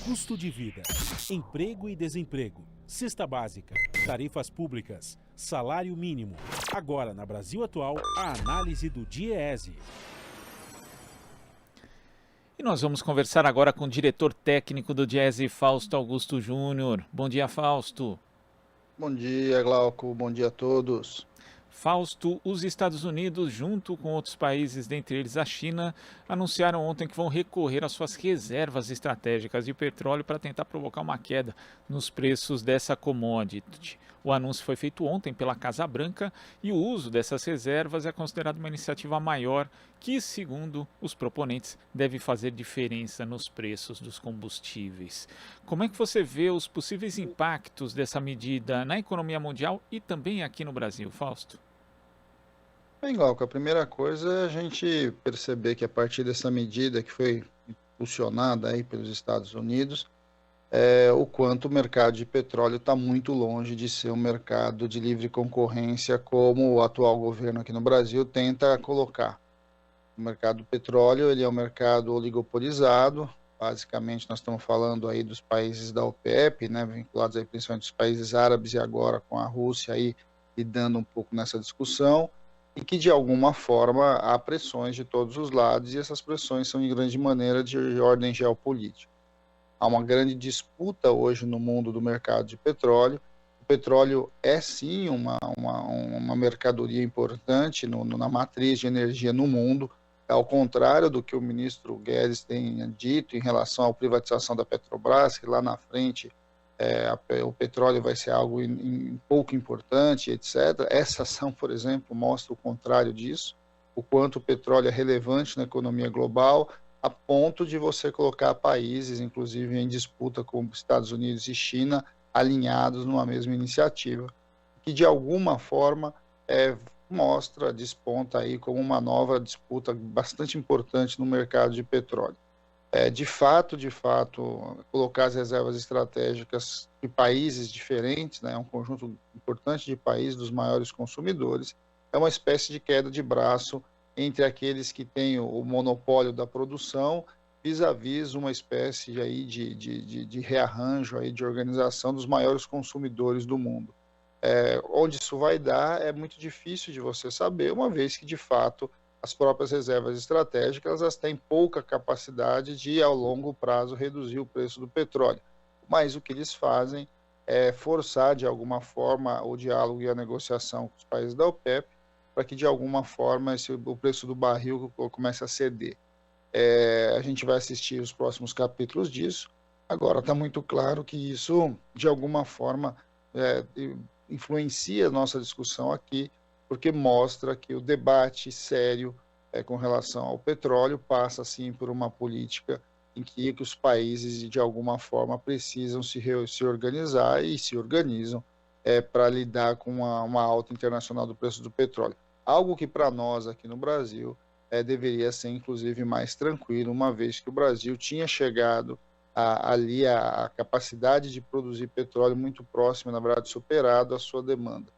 custo de vida, emprego e desemprego, cesta básica, tarifas públicas, salário mínimo. Agora, na Brasil Atual, a análise do DIEESE. E nós vamos conversar agora com o diretor técnico do DIEESE, Fausto Augusto Júnior. Bom dia, Fausto. Bom dia, Glauco. Bom dia a todos. Fausto, os Estados Unidos, junto com outros países, dentre eles a China, anunciaram ontem que vão recorrer às suas reservas estratégicas de petróleo para tentar provocar uma queda nos preços dessa commodity. O anúncio foi feito ontem pela Casa Branca e o uso dessas reservas é considerado uma iniciativa maior que, segundo os proponentes, deve fazer diferença nos preços dos combustíveis. Como é que você vê os possíveis impactos dessa medida na economia mundial e também aqui no Brasil, Fausto? Bem, Glauco, a primeira coisa é a gente perceber que a partir dessa medida que foi impulsionada aí pelos Estados Unidos, o quanto o mercado de petróleo está muito longe de ser um mercado de livre concorrência como o atual governo aqui no Brasil tenta colocar. O mercado do petróleo ele é um mercado oligopolizado, basicamente nós estamos falando aí dos países da OPEP, né, vinculados aí principalmente os países árabes e agora com a Rússia aí lidando um pouco nessa discussão, e que de alguma forma há pressões de todos os lados e essas pressões são em grande maneira de ordem geopolítica. Há uma grande disputa hoje no mundo do mercado de petróleo. O petróleo é sim uma mercadoria importante na matriz de energia no mundo, ao contrário do que o ministro Guedes tem dito em relação à privatização da Petrobras, que lá na frente o petróleo vai ser algo pouco importante, etc. Essa ação, por exemplo, mostra o contrário disso, o quanto o petróleo é relevante na economia global, a ponto de você colocar países, inclusive em disputa como Estados Unidos e China, alinhados numa mesma iniciativa, que de alguma forma desponta aí como uma nova disputa bastante importante no mercado de petróleo. De fato, colocar as reservas estratégicas de países diferentes, né, um conjunto importante de países dos maiores consumidores, é uma espécie de queda de braço entre aqueles que têm o monopólio da produção, vis-à-vis uma espécie aí de rearranjo, aí de organização dos maiores consumidores do mundo. Onde isso vai dar é muito difícil de você saber, uma vez que, de fato, as próprias reservas estratégicas elas têm pouca capacidade de, ao longo prazo, reduzir o preço do petróleo. Mas o que eles fazem é forçar, de alguma forma, o diálogo e a negociação com os países da OPEP, para que, de alguma forma, o preço do barril comece a ceder. A gente vai assistir os próximos capítulos disso. Agora, está muito claro que isso, de alguma forma, influencia a nossa discussão aqui, porque mostra que o debate sério com relação ao petróleo passa, sim, por uma política em que os países, de alguma forma, precisam se organizar e se organizam para lidar com uma alta internacional do preço do petróleo. Algo que, para nós, aqui no Brasil, deveria ser, inclusive, mais tranquilo, uma vez que o Brasil tinha chegado ali a capacidade de produzir petróleo muito próxima, na verdade, superado a sua demanda.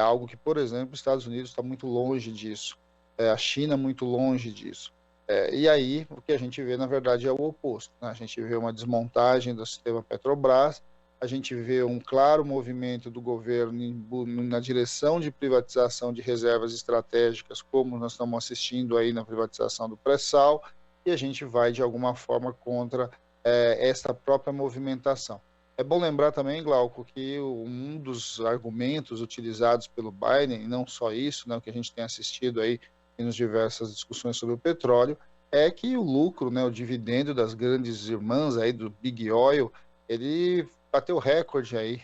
Algo que, por exemplo, os Estados Unidos está muito longe disso, a China muito longe disso. E aí, o que a gente vê, na verdade, é o oposto, né? A gente vê uma desmontagem do sistema Petrobras, a gente vê um claro movimento do governo na direção de privatização de reservas estratégicas, como nós estamos assistindo aí na privatização do pré-sal, e a gente vai, de alguma forma, contra essa própria movimentação. É bom lembrar também, Glauco, que um dos argumentos utilizados pelo Biden, e não só isso, né, o que a gente tem assistido aí nas diversas discussões sobre o petróleo, é que o lucro, né, o dividendo das grandes irmãs aí do Big Oil, ele bateu recorde aí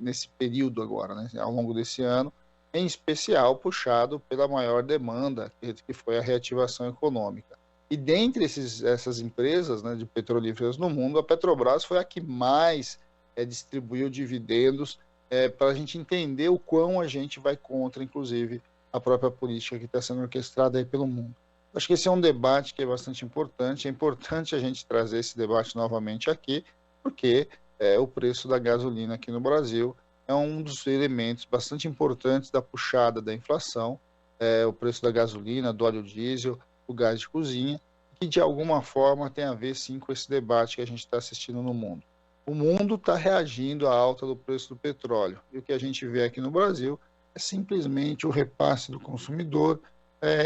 nesse período agora, né, ao longo desse ano, em especial puxado pela maior demanda, que foi a reativação econômica. E dentre essas empresas, né, de petrolíferas no mundo, a Petrobras foi a que mais distribuiu dividendos, para a gente entender o quão a gente vai contra, inclusive, a própria política que está sendo orquestrada aí pelo mundo. Acho que esse é um debate que é bastante importante. É importante a gente trazer esse debate novamente aqui, porque o preço da gasolina aqui no Brasil é um dos elementos bastante importantes da puxada da inflação. O preço da gasolina, do óleo diesel, o gás de cozinha, que de alguma forma tem a ver sim com esse debate que a gente está assistindo no mundo. O mundo está reagindo à alta do preço do petróleo, e o que a gente vê aqui no Brasil é simplesmente o repasse do consumidor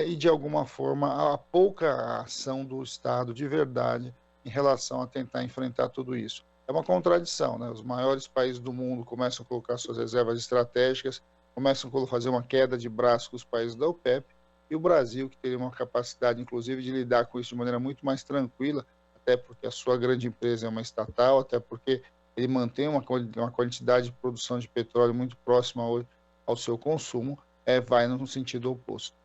e, de alguma forma, a pouca ação do Estado de verdade em relação a tentar enfrentar tudo isso. É uma contradição, né? Os maiores países do mundo começam a colocar suas reservas estratégicas, começam a fazer uma queda de braço com os países da OPEP, e o Brasil, que teria uma capacidade, inclusive, de lidar com isso de maneira muito mais tranquila, até porque a sua grande empresa é uma estatal, até porque ele mantém uma quantidade de produção de petróleo muito próxima ao seu consumo, vai no sentido oposto.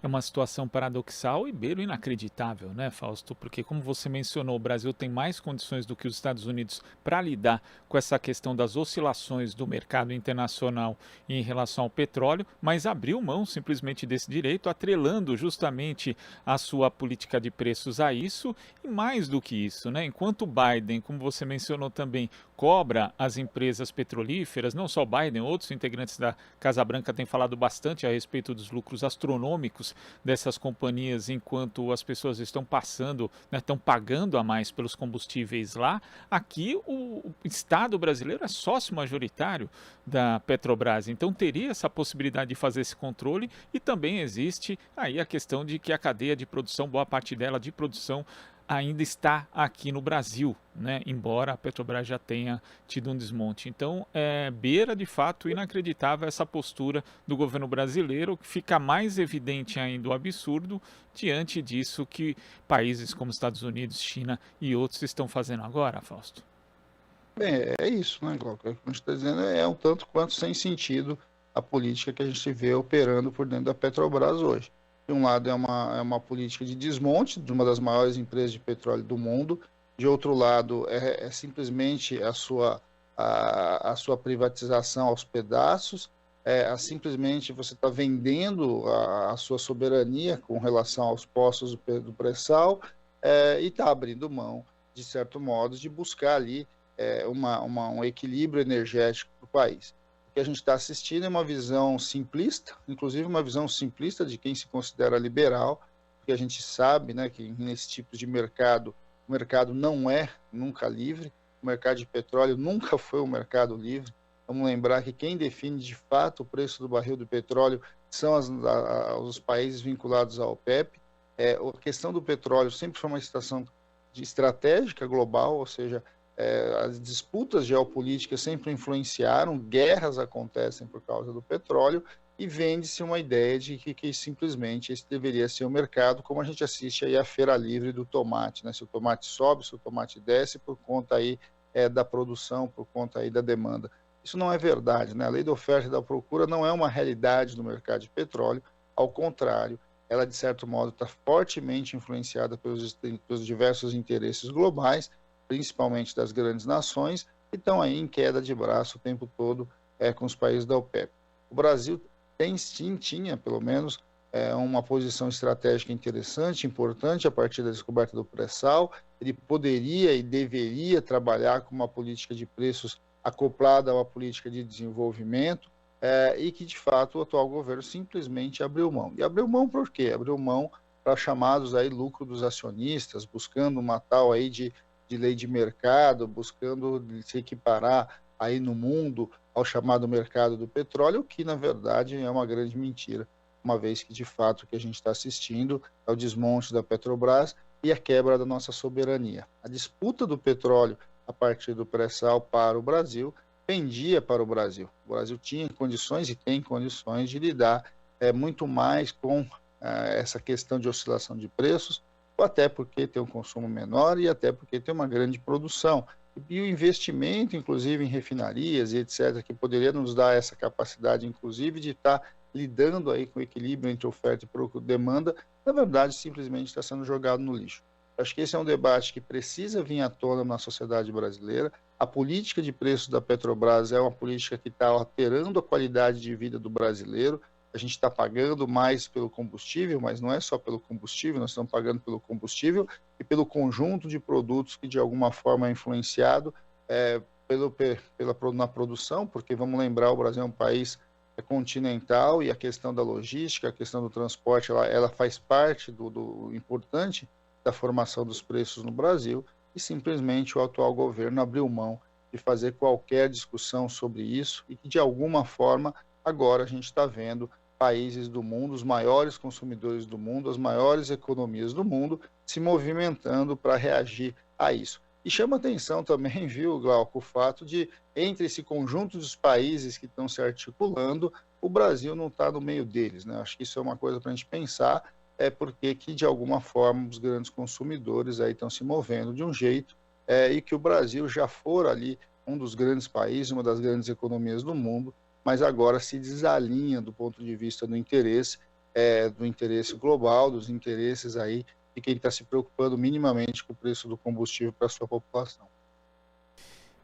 É uma situação paradoxal e beiro inacreditável, né, Fausto? Porque, como você mencionou, o Brasil tem mais condições do que os Estados Unidos para lidar com essa questão das oscilações do mercado internacional em relação ao petróleo, mas abriu mão simplesmente desse direito, atrelando justamente a sua política de preços a isso. E mais do que isso, né? Enquanto Biden, como você mencionou também, cobra as empresas petrolíferas, não só Biden, outros integrantes da Casa Branca têm falado bastante a respeito dos lucros astronômicos dessas companhias, enquanto as pessoas estão passando, né, estão pagando a mais pelos combustíveis lá. Aqui o Estado brasileiro é sócio majoritário da Petrobras, então teria essa possibilidade de fazer esse controle, e também existe aí a questão de que a cadeia de produção, boa parte dela de produção, ainda está aqui no Brasil, né? Embora a Petrobras já tenha tido um desmonte. Então, beira de fato inacreditável essa postura do governo brasileiro, que fica mais evidente ainda o absurdo diante disso que países como Estados Unidos, China e outros estão fazendo agora, Fausto. Bem, é isso, né, Glauco? O que a gente está dizendo é um tanto quanto sem sentido a política que a gente vê operando por dentro da Petrobras hoje. De um lado, é uma política de desmonte de uma das maiores empresas de petróleo do mundo. De outro lado, é simplesmente a sua privatização aos pedaços. Simplesmente você está vendendo a sua soberania com relação aos postos do pré-sal, e está abrindo mão, de certo modo, de buscar ali um equilíbrio energético para o país. O que a gente está assistindo é uma visão simplista, inclusive uma visão simplista de quem se considera liberal, porque a gente sabe, né, que nesse tipo de mercado, o mercado não é nunca livre, o mercado de petróleo nunca foi um mercado livre. Vamos lembrar que quem define de fato o preço do barril do petróleo são os países vinculados à OPEP. A questão do petróleo sempre foi uma situação estratégica global, ou seja, as disputas geopolíticas sempre influenciaram, guerras acontecem por causa do petróleo, e vende-se uma ideia de que simplesmente esse deveria ser o mercado, como a gente assiste aí a feira livre do tomate, né? Se o tomate sobe, se o tomate desce, por conta aí da produção, por conta aí da demanda. Isso não é verdade, né? A lei da oferta e da procura não é uma realidade no mercado de petróleo, ao contrário, ela de certo modo está fortemente influenciada pelos diversos interesses globais, principalmente das grandes nações, que estão aí em queda de braço o tempo todo com os países da OPEP. O Brasil tinha, pelo menos, uma posição estratégica interessante, importante, a partir da descoberta do pré-sal. Ele poderia e deveria trabalhar com uma política de preços acoplada a uma política de desenvolvimento, e que, de fato, o atual governo simplesmente abriu mão. E abriu mão por quê? Abriu mão para chamados aí lucro dos acionistas, buscando uma tal aí de lei de mercado, buscando se equiparar aí no mundo ao chamado mercado do petróleo, que na verdade é uma grande mentira, uma vez que de fato o que a gente está assistindo é o desmonte da Petrobras e a quebra da nossa soberania. A disputa do petróleo a partir do pré-sal para o Brasil pendia para o Brasil. O Brasil tinha condições e tem condições de lidar muito mais com essa questão de oscilação de preços, até porque tem um consumo menor e até porque tem uma grande produção. E o investimento, inclusive, em refinarias e etc., que poderia nos dar essa capacidade, inclusive, de estar lidando aí com o equilíbrio entre oferta e demanda, na verdade, simplesmente está sendo jogado no lixo. Acho que esse é um debate que precisa vir à tona na sociedade brasileira. A política de preços da Petrobras é uma política que está alterando a qualidade de vida do brasileiro. A gente está pagando mais pelo combustível, mas não é só pelo combustível, nós estamos pagando pelo combustível e pelo conjunto de produtos que de alguma forma é influenciado na produção, porque vamos lembrar, o Brasil é um país continental e a questão da logística, a questão do transporte, ela faz parte do importante da formação dos preços no Brasil, e simplesmente o atual governo abriu mão de fazer qualquer discussão sobre isso e que, de alguma forma, agora a gente está vendo países do mundo, os maiores consumidores do mundo, as maiores economias do mundo, se movimentando para reagir a isso. E chama atenção também, viu, Glauco, o fato de, entre esse conjunto dos países que estão se articulando, o Brasil não está no meio deles, né? Acho que isso é uma coisa para a gente pensar, porque que, de alguma forma, os grandes consumidores aí estão se movendo de um jeito, e que o Brasil já for ali um dos grandes países, uma das grandes economias do mundo, mas agora se desalinha do ponto de vista do interesse global, dos interesses aí de quem está se preocupando minimamente com o preço do combustível para a sua população.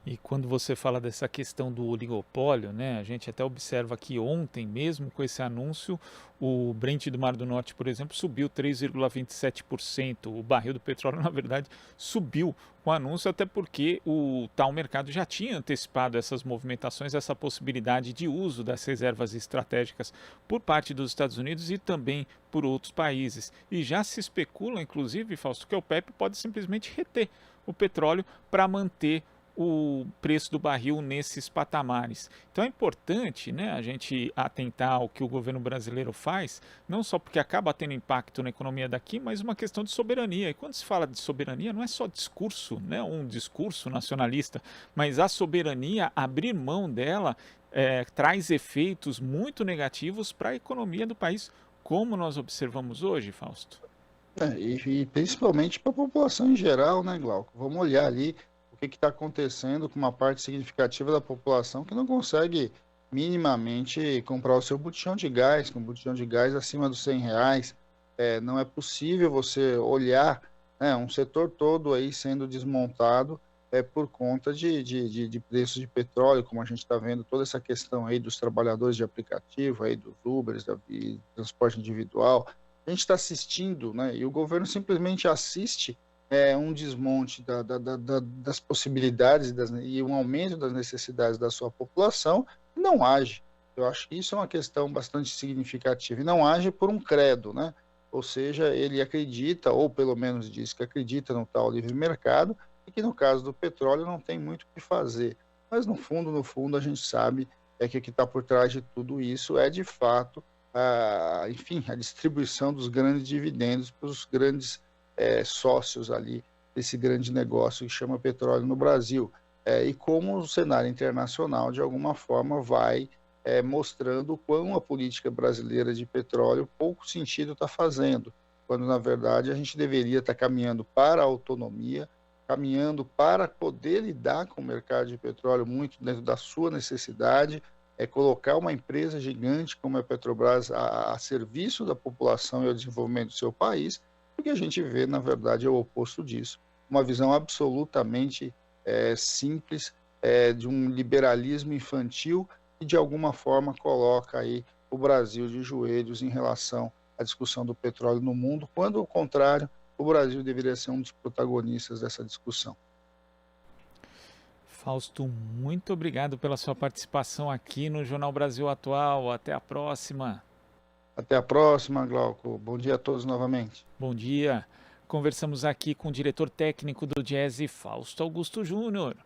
E quando você fala dessa questão do oligopólio, né, a gente até observa que ontem, mesmo com esse anúncio, o Brent do Mar do Norte, por exemplo, subiu 3,27%. O barril do petróleo, na verdade, subiu com o anúncio, até porque o tal mercado já tinha antecipado essas movimentações, essa possibilidade de uso das reservas estratégicas por parte dos Estados Unidos e também por outros países. E já se especula, inclusive, Fausto, que a OPEP pode simplesmente reter o petróleo para manter o preço do barril nesses patamares. Então é importante, né, a gente atentar ao que o governo brasileiro faz, não só porque acaba tendo impacto na economia daqui, mas uma questão de soberania. E quando se fala de soberania, não é só discurso, né, um discurso nacionalista, mas a soberania, abrir mão dela, traz efeitos muito negativos para a economia do país, como nós observamos hoje, Fausto. E principalmente para a população em geral, né, Glauco? Vamos olhar ali o que está acontecendo com uma parte significativa da população que não consegue minimamente comprar o seu botijão de gás, com um botijão de gás acima dos R$ 100. Não é possível você olhar, né, um setor todo aí sendo desmontado por conta de preços de petróleo, como a gente está vendo, toda essa questão aí dos trabalhadores de aplicativo, aí dos Ubers, e transporte individual. A gente está assistindo, né, e o governo simplesmente assiste um desmonte das possibilidades e um aumento das necessidades da sua população, e não age. Eu acho que isso é uma questão bastante significativa, e não age por um credo, né? Ou seja, ele acredita, ou pelo menos diz que acredita no tal livre mercado, e que no caso do petróleo não tem muito o que fazer. Mas no fundo, a gente sabe que o que está por trás de tudo isso é, de fato, a distribuição dos grandes dividendos para os grandes sócios ali desse grande negócio que chama petróleo no Brasil, e como o cenário internacional de alguma forma vai mostrando o quão a política brasileira de petróleo pouco sentido está fazendo, quando na verdade a gente deveria estar caminhando para a autonomia, caminhando para poder lidar com o mercado de petróleo muito dentro da sua necessidade, colocar uma empresa gigante como a Petrobras a serviço da população e ao desenvolvimento do seu país. O que a gente vê, na verdade, é o oposto disso. Uma visão absolutamente simples de um liberalismo infantil que, de alguma forma, coloca aí o Brasil de joelhos em relação à discussão do petróleo no mundo, quando, ao contrário, o Brasil deveria ser um dos protagonistas dessa discussão. Fausto, muito obrigado pela sua participação aqui no Jornal Brasil Atual. Até a próxima. Até a próxima, Glauco. Bom dia a todos novamente. Bom dia. Conversamos aqui com o diretor técnico do Diese, Fausto Augusto Júnior.